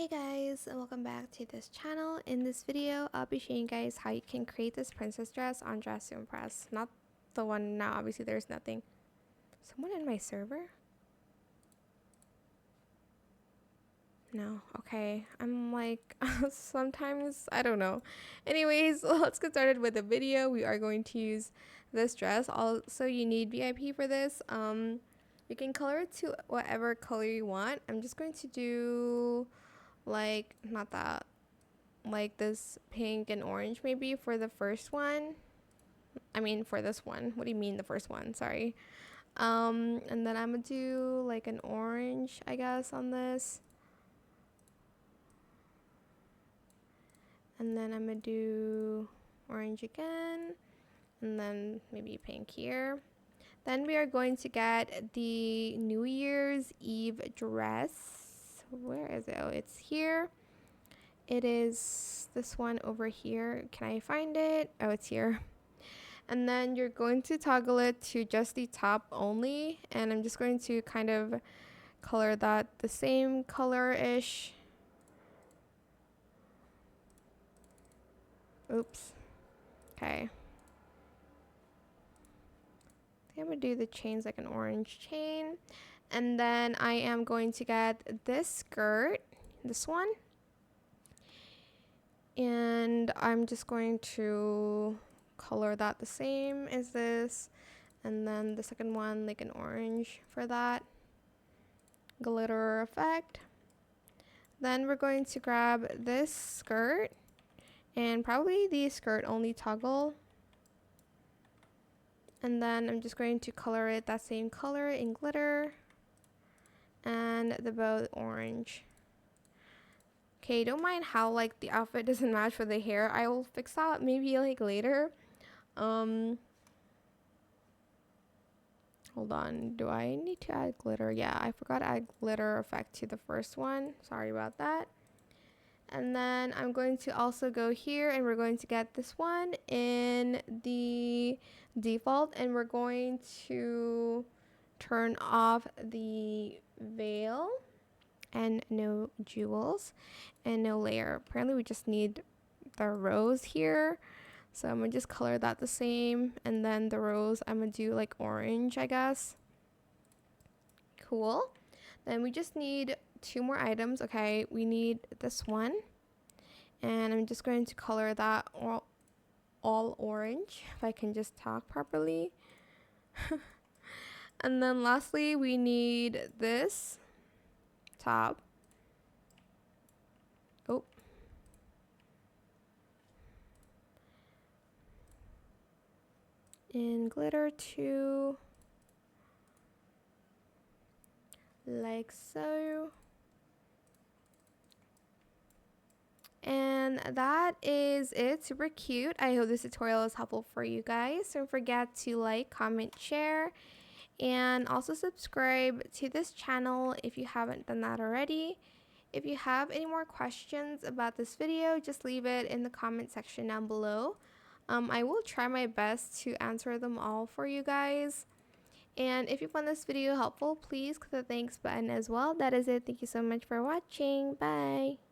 Hey guys, and welcome back to this channel. In this video, I'll be showing you guys how you can create this princess dress on Dress to Impress. Not the one now, obviously there's nothing. Someone in my server? No, okay. I'm like, sometimes, I don't know. Anyways, let's get started with the video. We are going to use this dress. Also, you need VIP for this. You can color it to whatever color you want. I'm just going to do like, not that, like this pink and orange maybe for the first one. I mean for this one. What do you mean the first one? Sorry. And then I'm gonna do like an orange, I guess, on this. And then I'm gonna do orange again. And then maybe pink here. Then we are going to get the New Year's Eve dress. Where is it? Oh, it's here. It is this one over here. Can I find it? Oh, it's here. And then you're going to toggle it to just the top only. And I'm just going to kind of color that the same color-ish. Oops. Okay. I think I'm going to do the chains like an orange chain. And then I am going to get this skirt, this one. And I'm just going to color that the same as this. And then the second one like an orange for that glitter effect. Then we're going to grab this skirt and probably the skirt only toggle. And then I'm just going to color it that same color in glitter and the bow orange. Okay, don't mind how like the outfit doesn't match with the hair. I will fix that maybe like later. Hold on, do I need to add glitter? Yeah, I forgot to add glitter effect to the first one. Sorry about that. And then I'm going to also go here and we're going to get this one in the default and we're going to turn off the veil and no jewels and no layer. Apparently we just need the rose here. So I'm going to just color that the same. And then the rose, I'm going to do like orange, I guess. Cool. Then we just need two more items. Okay, we need this one. And I'm just going to color that all orange, if I can just talk properly. And then lastly, we need this top. Oh. In glitter too, like so. And that is it. Super cute. I hope this tutorial is helpful for you guys. Don't forget to like, comment, share, and also subscribe to this channel if you haven't done that already. If you have any more questions about this video, just leave it in the comment section down below. I will try my best to answer them all for you guys. And if you found this video helpful, please click the thanks button as well. That is it. Thank you so much for watching. Bye.